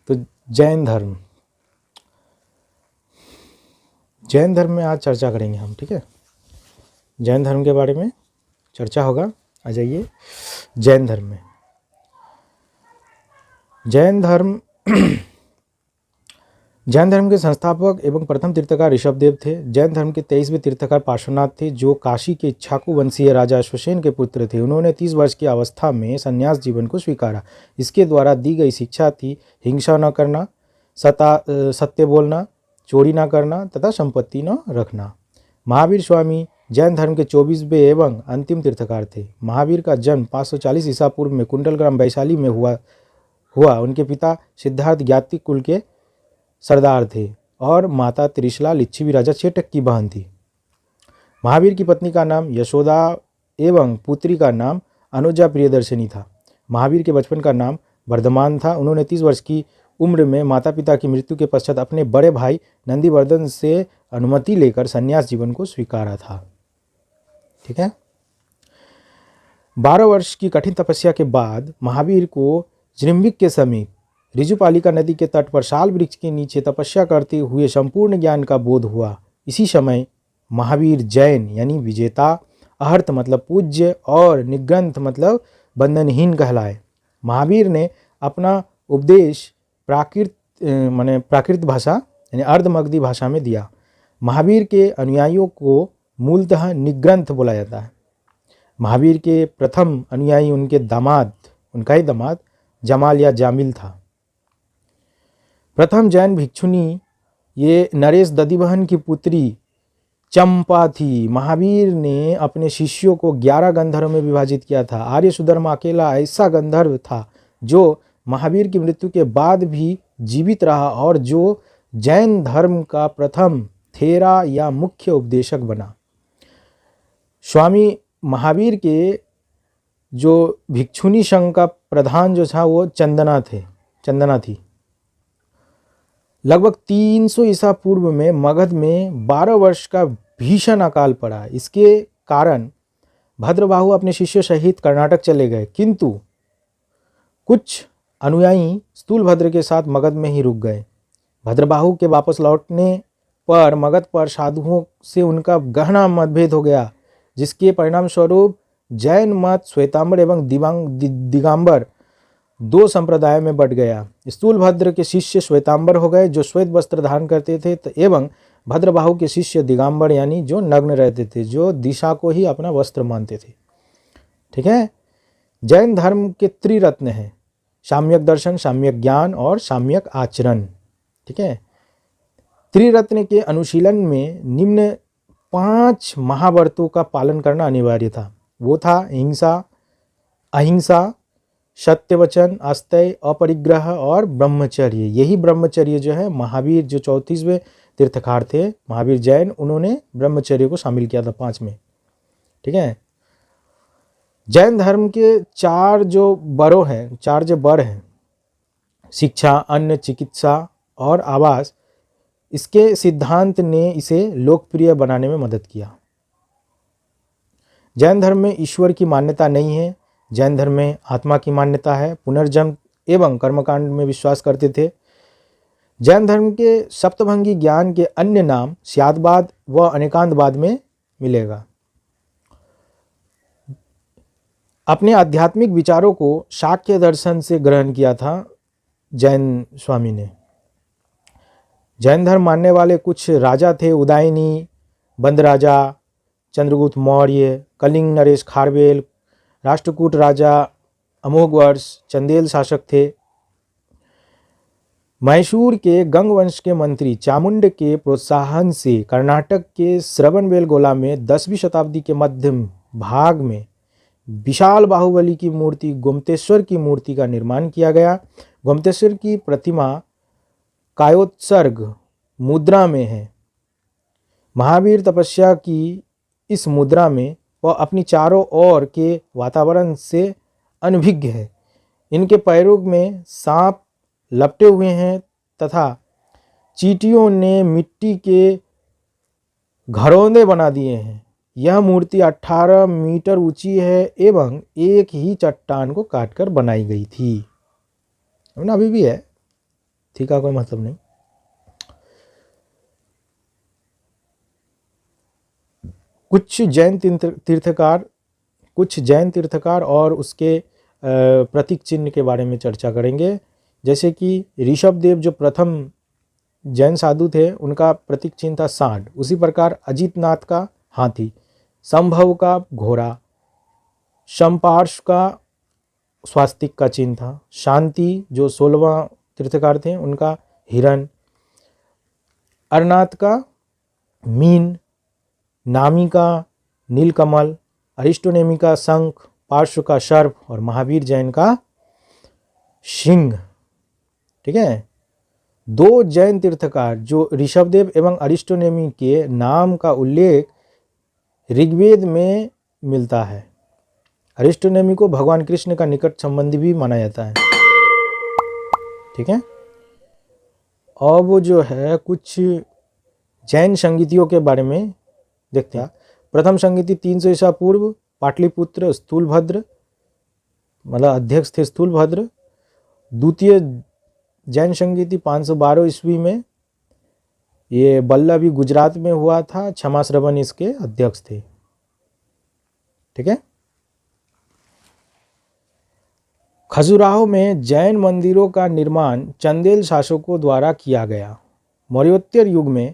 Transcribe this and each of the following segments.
तो जैन धर्म, जैन धर्म में आज चर्चा करेंगे हम, ठीक है। जैन धर्म के बारे में चर्चा होगा। आ जाइए जैन धर्म में। जैन धर्म जैन धर्म के संस्थापक एवं प्रथम तीर्थकार ऋषभदेव थे। जैन धर्म के 23वें तीर्थकार पार्श्वनाथ थे, जो काशी के इक्ष्वाकु वंशीय राजा अश्वसेन के पुत्र थे। उन्होंने 30 वर्ष की अवस्था में संन्यास जीवन को स्वीकारा। इसके द्वारा दी गई शिक्षा थी हिंसा न करना, सत्य बोलना, चोरी न करना तथा संपत्ति न रखना। महावीर स्वामी जैन धर्म के 24वें एवं अंतिम तीर्थकार थे। महावीर का जन्म 540 ईसा पूर्व में कुंडलग्राम वैशाली में हुआ। उनके पिता सिद्धार्थ ज्ञाति कुल के सरदार थे और माता त्रिशला लिच्छवी राजा चेटक की बहन थी। महावीर की पत्नी का नाम यशोदा एवं पुत्री का नाम अनुजा प्रियदर्शिनी था। महावीर के बचपन का नाम वर्धमान था। उन्होंने 30 वर्ष की उम्र में माता पिता की मृत्यु के पश्चात अपने बड़े भाई नंदीवर्धन से अनुमति लेकर संन्यास जीवन को स्वीकारा था, ठीक है। 12 वर्ष की कठिन तपस्या के बाद महावीर को जृंभिक के समीप ऋजुपालिका नदी के तट पर शाल वृक्ष के नीचे तपस्या करते हुए संपूर्ण ज्ञान का बोध हुआ। इसी समय महावीर जैन यानी विजेता, अहर्त मतलब पूज्य और निग्रंथ मतलब बंधनहीन कहलाए। महावीर ने अपना उपदेश प्राकृत भाषा यानी अर्धमगधी भाषा में दिया। महावीर के अनुयायियों को मूलतः निग्रंथ बोला जाता है। महावीर के प्रथम अनुयायी उनका ही दामाद जमाल या जामिल था। प्रथम जैन भिक्षुनी ये नरेश दधिवहन की पुत्री चंपा थी। महावीर ने अपने शिष्यों को 11 गंधर्वों में विभाजित किया था। आर्य सुधर्मा अकेला ऐसा गंधर्व था जो महावीर की मृत्यु के बाद भी जीवित रहा और जो जैन धर्म का प्रथम थेरा या मुख्य उपदेशक बना। स्वामी महावीर के जो भिक्षुनी संघ का प्रधान जो था वो चंदना थी। लगभग 300 ईसा पूर्व में मगध में 12 वर्ष का भीषण अकाल पड़ा। इसके कारण भद्रबाहु अपने शिष्य सहित कर्नाटक चले गए, किंतु कुछ अनुयायी स्थूलभद्र के साथ मगध में ही रुक गए। भद्रबाहु के वापस लौटने पर मगध पर साधुओं से उनका गहना मतभेद हो गया, जिसके परिणाम स्वरूप जैन मत श्वेतांबर एवं दिगंबर 2 संप्रदायों में बंट गया। स्थूलभद्र के शिष्य श्वेतांबर हो गए जो श्वेत वस्त्र धारण करते थे, एवं भद्रबाहु के शिष्य दिगंबर यानी जो नग्न रहते थे, जो दिशा को ही अपना वस्त्र मानते थे, ठीक है। जैन धर्म के त्रिरत्न हैं, साम्यक दर्शन, साम्यक ज्ञान और साम्यक आचरण, ठीक है। त्रिरत्न के अनुशीलन में निम्न 5 महाव्रतों का पालन करना अनिवार्य था। वो था अहिंसा, सत्यवचन, अस्तय, अपरिग्रह और ब्रह्मचर्य। यही ब्रह्मचर्य जो है महावीर जो 34वें तीर्थकार थे महावीर जैन, उन्होंने ब्रह्मचर्य को शामिल किया था 5 में, ठीक है। जैन धर्म के 4 जो बर हैं, शिक्षा, अन्न, चिकित्सा और आवास, इसके सिद्धांत ने इसे लोकप्रिय बनाने में मदद किया। जैन धर्म में ईश्वर की मान्यता नहीं है। जैन धर्म में आत्मा की मान्यता है। पुनर्जन्म एवं कर्मकांड में विश्वास करते थे। जैन धर्म के सप्तभंगी ज्ञान के अन्य नाम स्यादवाद व अनेकांतवाद में मिलेगा। अपने आध्यात्मिक विचारों को शाक्य दर्शन से ग्रहण किया था जैन स्वामी ने। जैन धर्म मानने वाले कुछ राजा थे। उदयनी बंद राजा, चंद्रगुप्त मौर्य, कलिंग नरेश खारवेल, राष्ट्रकूट राजा अमोघवर्ष, चंदेल शासक थे। मैसूर के गंग वंश के मंत्री चामुंड के प्रोत्साहन से कर्नाटक के श्रवणबेलगोला में 10वीं शताब्दी के मध्यम भाग में विशाल बाहुबली की मूर्ति गोमतेश्वर की मूर्ति का निर्माण किया गया। गोमतेश्वर की प्रतिमा कायोत्सर्ग मुद्रा में है। महावीर तपस्या की इस मुद्रा में वह अपनी चारों ओर के वातावरण से अनभिज्ञ है। इनके पैरों में सांप लपटे हुए हैं तथा चींटियों ने मिट्टी के घरौंदे बना दिए हैं। यह मूर्ति 18 मीटर ऊंची है एवं एक ही चट्टान को काटकर बनाई गई थी। अभी भी है। थी का कोई मतलब नहीं। कुछ जैन तीर्थकार और उसके प्रतीक चिन्ह के बारे में चर्चा करेंगे। जैसे कि ऋषभ देव जो प्रथम जैन साधु थे, उनका प्रतीक चिन्ह था सांड। उसी प्रकार अजितनाथ का हाथी, संभव का घोड़ा, शंपार्श का स्वास्तिक का चिन्ह था, शांति जो 16वां तीर्थकार थे उनका हिरण, अरनाथ का मीन, नामी का नीलकमल, अरिस्टोनेमी का शंख, पार्श्व का सर्प और महावीर जैन का सिंह। ठीक है, दो जैन तीर्थकार जो ऋषभदेव एवं अरिस्टोनेमी के नाम का उल्लेख ऋग्वेद में मिलता है। अरिस्टोनेमी को भगवान कृष्ण का निकट संबंधी भी माना जाता है। ठीक है, और वो जो है कुछ जैन संगीतियों के बारे में देखते हैं। प्रथम संगीति 300 ईसा पूर्व, पाटलिपुत्र स्थूलभद्र, मतलब अध्यक्ष थे स्थूलभद्र। द्वितीय जैन संगीति 512 ईस्वी में, ये बल्लभी गुजरात में हुआ था, क्षमाश्रवण इसके अध्यक्ष थे। ठीक है, खजुराहो में जैन मंदिरों का निर्माण चंदेल शासकों द्वारा किया गया। मौर्योत्तर युग में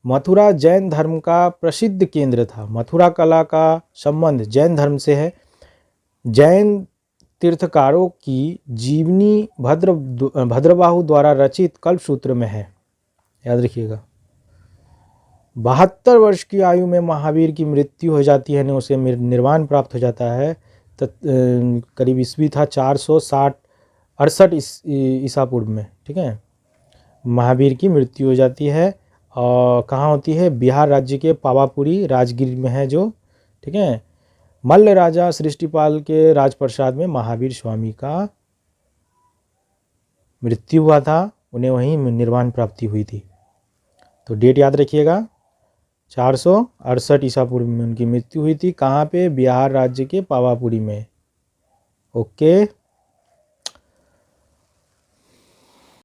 मथुरा जैन धर्म का प्रसिद्ध केंद्र था। मथुरा कला का संबंध जैन धर्म से है। जैन तीर्थकारों की जीवनी भद्रबाहु द्वारा रचित कल्पसूत्र में है, याद रखिएगा। 72 वर्ष की आयु में महावीर की मृत्यु हो जाती है, उसे निर्वाण प्राप्त हो जाता है। तो करीब ईस्वी था 468 ईसा पूर्व में। ठीक है, महावीर की मृत्यु हो जाती है। और कहाँ होती है? बिहार राज्य के पावापुरी राजगीर में है जो। ठीक है, मल्ल राजा सृष्टिपाल के राजप्रसाद में महावीर स्वामी का मृत्यु हुआ था, उन्हें वहीं निर्वाण प्राप्ति हुई थी। तो डेट याद रखिएगा, 468 ईसा पूर्व में उनकी मृत्यु हुई थी। कहाँ पे? बिहार राज्य के पावापुरी में। ओके।